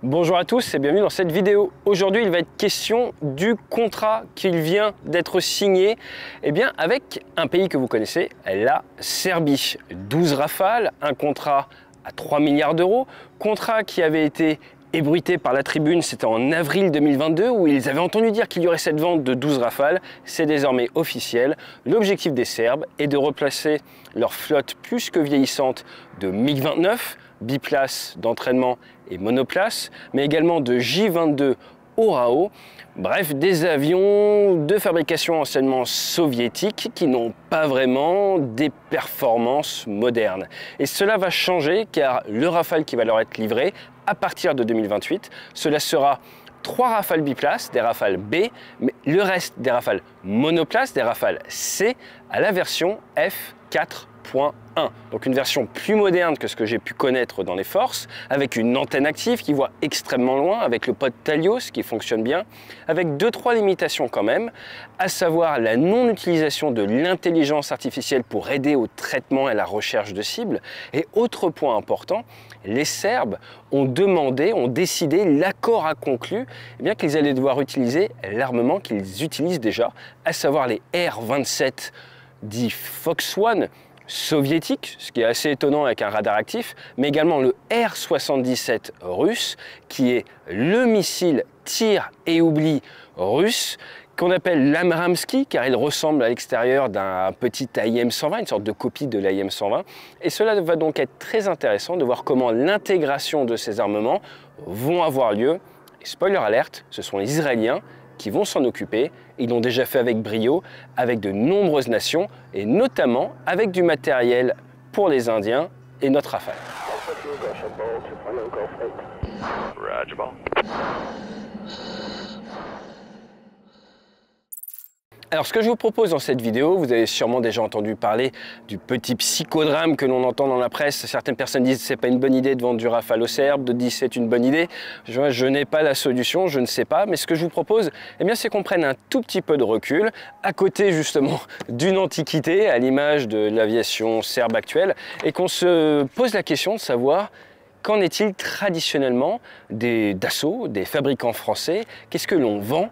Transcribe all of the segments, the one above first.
Bonjour à tous et bienvenue dans cette vidéo. Aujourd'hui, il va être question du contrat qui vient d'être signé avec un pays que vous connaissez, la Serbie. 12 Rafales, un contrat à 3 milliards d'euros, contrat qui avait été ébruité par la tribune, c'était en avril 2022 où ils avaient entendu dire qu'il y aurait cette vente de 12 Rafales. C'est désormais officiel. L'objectif des Serbes est de replacer leur flotte plus que vieillissante de MiG-29, biplace d'entraînement et monoplace, mais également de J-22 Orao, bref, des avions de fabrication anciennement soviétique qui n'ont pas vraiment des performances modernes. Et cela va changer car le Rafale qui va leur être livré à partir de 2028, cela sera 3 Rafales biplaces, des Rafales B, mais le reste des Rafales monoplaces, des Rafales C, à la version F4.1. Donc une version plus moderne que ce que j'ai pu connaître dans les forces, avec une antenne active qui voit extrêmement loin, avec le pod Talios qui fonctionne bien, avec 2-3 limitations quand même, à savoir la non-utilisation de l'intelligence artificielle pour aider au traitement et la recherche de cibles. Et autre point important, les Serbes ont décidé, l'accord a conclu, qu'ils allaient devoir utiliser l'armement qu'ils utilisent déjà, à savoir les R-27 dits Fox One, soviétique, ce qui est assez étonnant avec un radar actif, mais également le R-77 russe, qui est le missile tir et oubli russe, qu'on appelle l'Amramski, car il ressemble à l'extérieur d'un petit AIM-120, une sorte de copie de l'AIM-120. Et cela va donc être très intéressant de voir comment l'intégration de ces armements vont avoir lieu. Et spoiler alerte, ce sont les Israéliens qui vont s'en occuper. Ils l'ont déjà fait avec brio, avec de nombreuses nations, et notamment avec du matériel pour les Indiens et notre Rafale. Alors ce que je vous propose dans cette vidéo, vous avez sûrement déjà entendu parler du petit psychodrame que l'on entend dans la presse. Certaines personnes disent que c'est pas une bonne idée de vendre du Rafale aux Serbes, d'autres disent c'est une bonne idée. Je n'ai pas la solution, je ne sais pas, mais ce que je vous propose, c'est qu'on prenne un tout petit peu de recul, à côté justement d'une antiquité, à l'image de l'aviation serbe actuelle, et qu'on se pose la question de savoir qu'en est-il traditionnellement des Dassault, des fabricants français, qu'est-ce que l'on vend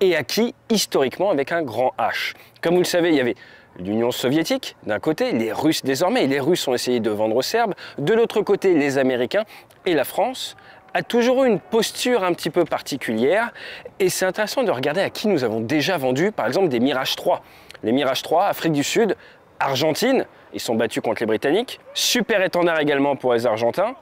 et à qui historiquement avec un grand H. Comme vous le savez, il y avait l'Union soviétique d'un côté, les Russes désormais, et les Russes ont essayé de vendre aux Serbes, de l'autre côté les Américains, et la France a toujours eu une posture un petit peu particulière, et c'est intéressant de regarder à qui nous avons déjà vendu par exemple des Mirage 3. Les Mirage 3, Afrique du Sud, Argentine, ils sont battus contre les Britanniques, super étendard également pour les Argentins.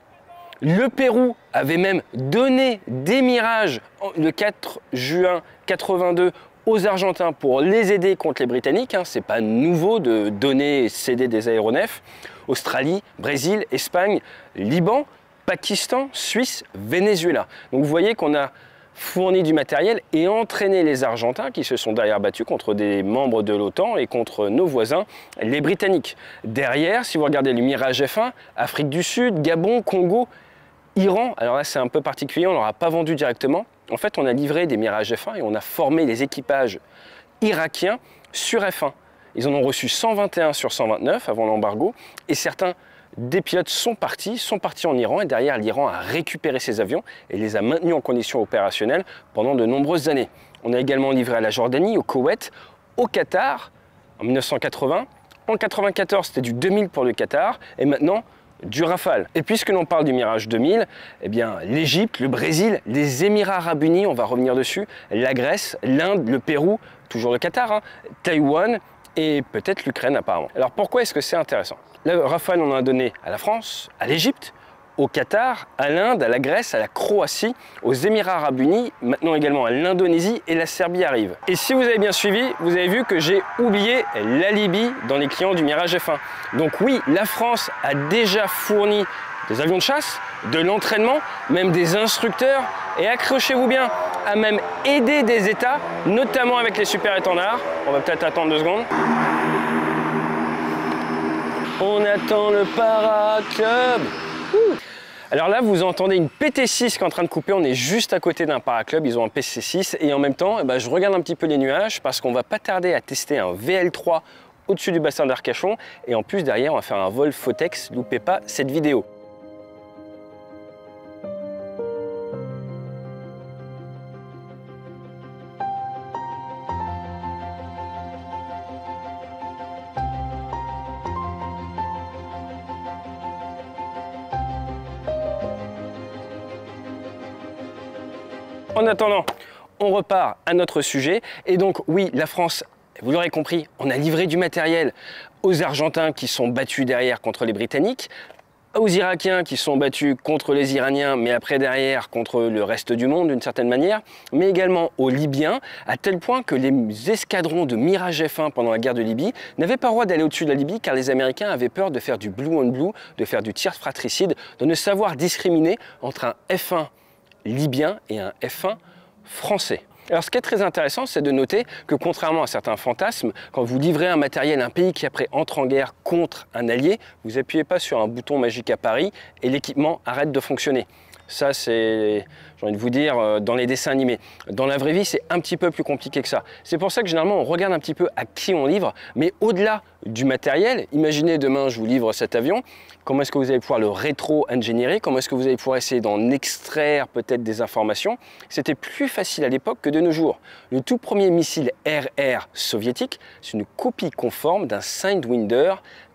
Le Pérou avait même donné des Mirages le 4 juin 82 aux Argentins pour les aider contre les Britanniques. C'est pas nouveau de donner et céder des aéronefs. Australie, Brésil, Espagne, Liban, Pakistan, Suisse, Venezuela. Donc vous voyez qu'on a fourni du matériel et entraîné les Argentins qui se sont derrière battus contre des membres de l'OTAN et contre nos voisins, les Britanniques. Derrière, si vous regardez le Mirage F1, Afrique du Sud, Gabon, Congo, Iran, alors là c'est un peu particulier, on ne leur a pas vendu directement. En fait, on a livré des Mirage F1 et on a formé les équipages irakiens sur F1. Ils en ont reçu 121 sur 129 avant l'embargo et certains des pilotes sont partis en Iran et derrière l'Iran a récupéré ces avions et les a maintenus en condition opérationnelle pendant de nombreuses années. On a également livré à la Jordanie, au Koweït, au Qatar en 1980. En 1994, c'était du 2000 pour le Qatar et maintenant du Rafale. Et puisque l'on parle du Mirage 2000, l'Égypte, le Brésil, les Émirats Arabes Unis, on va revenir dessus, la Grèce, l'Inde, le Pérou, toujours le Qatar, Taïwan et peut-être l'Ukraine apparemment. Alors pourquoi est-ce que c'est intéressant? Le Rafale, on en a donné à la France, à l'Égypte, au Qatar, à l'Inde, à la Grèce, à la Croatie, aux Émirats Arabes Unis, maintenant également à l'Indonésie et la Serbie arrive. Et si vous avez bien suivi, vous avez vu que j'ai oublié la Libye dans les clients du Mirage F1. Donc oui, la France a déjà fourni des avions de chasse, de l'entraînement, même des instructeurs, et accrochez-vous bien, a même aidé des États, notamment avec les super étendards. On va peut-être attendre 2 secondes. On attend le Paraclub. Alors là, vous entendez une PT6 qui est en train de couper. On est juste à côté d'un Paraclub. Ils ont un PC6. Et en même temps, je regarde un petit peu les nuages parce qu'on va pas tarder à tester un VL3 au-dessus du bassin d'Arcachon. Et en plus, derrière, on va faire un vol Photex. Loupez pas cette vidéo. En attendant, on repart à notre sujet. Et donc, oui, la France, vous l'aurez compris, on a livré du matériel aux Argentins qui sont battus derrière contre les Britanniques, aux Irakiens qui sont battus contre les Iraniens, mais après derrière contre le reste du monde d'une certaine manière, mais également aux Libyens, à tel point que les escadrons de Mirage F1 pendant la guerre de Libye n'avaient pas le droit d'aller au-dessus de la Libye car les Américains avaient peur de faire du blue on blue, de faire du tir fratricide, de ne savoir discriminer entre un F1 libyen et un F1 français. Alors ce qui est très intéressant, c'est de noter que contrairement à certains fantasmes, quand vous livrez un matériel à un pays qui après entre en guerre contre un allié, vous n'appuyez pas sur un bouton magique à Paris et l'équipement arrête de fonctionner. Ça, c'est, j'ai envie de vous dire, dans les dessins animés. Dans la vraie vie, c'est un petit peu plus compliqué que ça. C'est pour ça que généralement, on regarde un petit peu à qui on livre, mais au-delà du matériel, imaginez demain, je vous livre cet avion, comment est-ce que vous allez pouvoir le rétro-ingénierer, comment est-ce que vous allez pouvoir essayer d'en extraire peut-être des informations. C'était plus facile à l'époque que de nos jours. Le tout premier missile RR soviétique, c'est une copie conforme d'un Sidewinder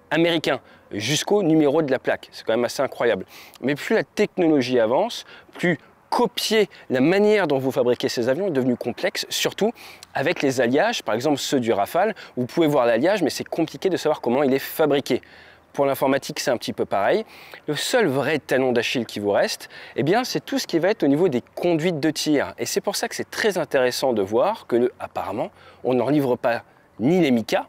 américain, jusqu'au numéro de la plaque. C'est quand même assez incroyable. Mais plus la technologie avance, plus copier la manière dont vous fabriquez ces avions est devenu complexe, surtout avec les alliages, par exemple ceux du Rafale. Vous pouvez voir l'alliage, mais c'est compliqué de savoir comment il est fabriqué. Pour l'informatique, c'est un petit peu pareil. Le seul vrai talon d'Achille qui vous reste, eh bien, c'est tout ce qui va être au niveau des conduites de tir. Et c'est pour ça que c'est très intéressant de voir que, apparemment, on n'en livre pas ni les Mika,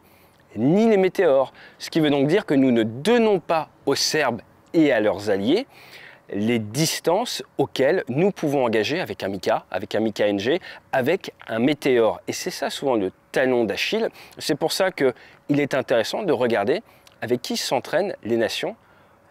ni les météores. Ce qui veut donc dire que nous ne donnons pas aux Serbes et à leurs alliés les distances auxquelles nous pouvons engager avec un Mika NG, avec un météore. Et c'est ça souvent le talon d'Achille. C'est pour ça qu'il est intéressant de regarder avec qui s'entraînent les nations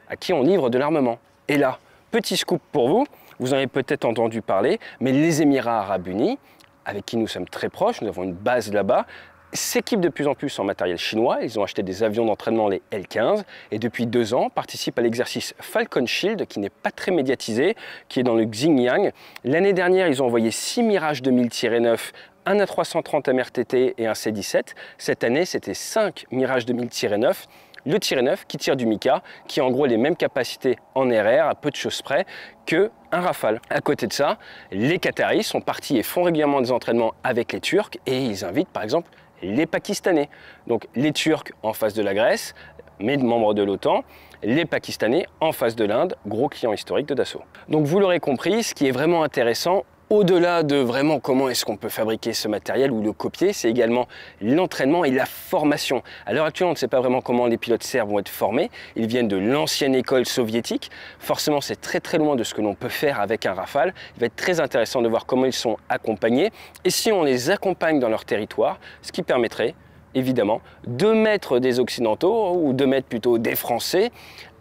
à qui on livre de l'armement. Et là, petit scoop pour vous, vous en avez peut-être entendu parler, mais les Émirats Arabes Unis, avec qui nous sommes très proches, nous avons une base là-bas, s'équipent de plus en plus en matériel chinois. Ils ont acheté des avions d'entraînement, les L-15, et depuis 2 ans participent à l'exercice Falcon Shield, qui n'est pas très médiatisé, qui est dans le Xinjiang. L'année dernière, ils ont envoyé 6 Mirage 2000-9, un A330 MRTT et un C-17. Cette année, c'était 5 Mirage 2000-9. Le Tir-9 qui tire du Mika, qui a en gros les mêmes capacités en RR, à peu de choses près, qu'un Rafale. À côté de ça, les Qataris sont partis et font régulièrement des entraînements avec les Turcs et ils invitent par exemple les Pakistanais. Donc les Turcs en face de la Grèce, mais membres de l'OTAN, les Pakistanais en face de l'Inde, gros client historique de Dassault. Donc vous l'aurez compris, ce qui est vraiment intéressant, au-delà de vraiment comment est-ce qu'on peut fabriquer ce matériel ou le copier, c'est également l'entraînement et la formation. À l'heure actuelle, on ne sait pas vraiment comment les pilotes serbes vont être formés. Ils viennent de l'ancienne école soviétique. Forcément, c'est très très loin de ce que l'on peut faire avec un Rafale. Il va être très intéressant de voir comment ils sont accompagnés et si on les accompagne dans leur territoire, ce qui permettrait évidemment de mettre des Occidentaux ou de mettre plutôt des Français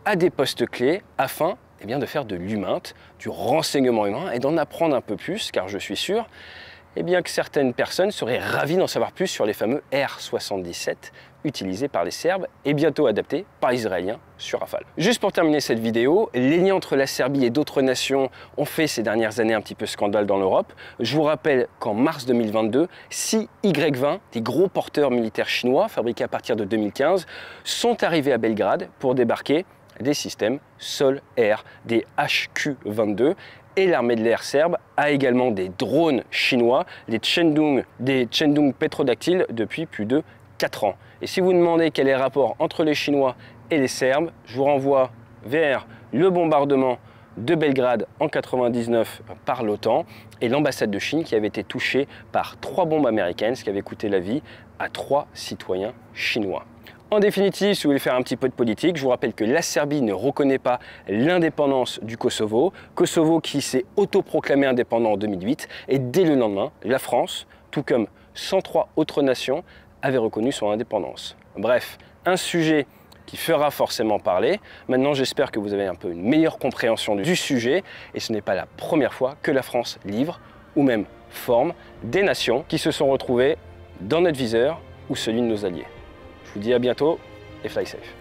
à des postes clés afin de faire de l'humain, du renseignement humain et d'en apprendre un peu plus, car je suis sûr que certaines personnes seraient ravies d'en savoir plus sur les fameux R-77 utilisés par les Serbes et bientôt adaptés par les Israéliens sur Rafale. Juste pour terminer cette vidéo, les liens entre la Serbie et d'autres nations ont fait ces dernières années un petit peu scandale dans l'Europe. Je vous rappelle qu'en mars 2022, 6 Y-20, des gros porteurs militaires chinois fabriqués à partir de 2015, sont arrivés à Belgrade pour débarquer des systèmes sol-air, des HQ-22, et l'armée de l'air serbe a également des drones chinois, des Chendung Petrodactyl depuis plus de 4 ans. Et si vous demandez quel est le rapport entre les Chinois et les Serbes, je vous renvoie vers le bombardement de Belgrade en 99 par l'OTAN et l'ambassade de Chine qui avait été touchée par 3 bombes américaines, ce qui avait coûté la vie à 3 citoyens chinois. En définitive, si vous voulez faire un petit peu de politique, je vous rappelle que la Serbie ne reconnaît pas l'indépendance du Kosovo. Kosovo qui s'est autoproclamé indépendant en 2008 et dès le lendemain, la France, tout comme 103 autres nations, avait reconnu son indépendance. Bref, un sujet qui fera forcément parler. Maintenant, j'espère que vous avez un peu une meilleure compréhension du sujet et ce n'est pas la première fois que la France livre ou même forme des nations qui se sont retrouvées dans notre viseur ou celui de nos alliés. Je vous dis à bientôt et fly safe.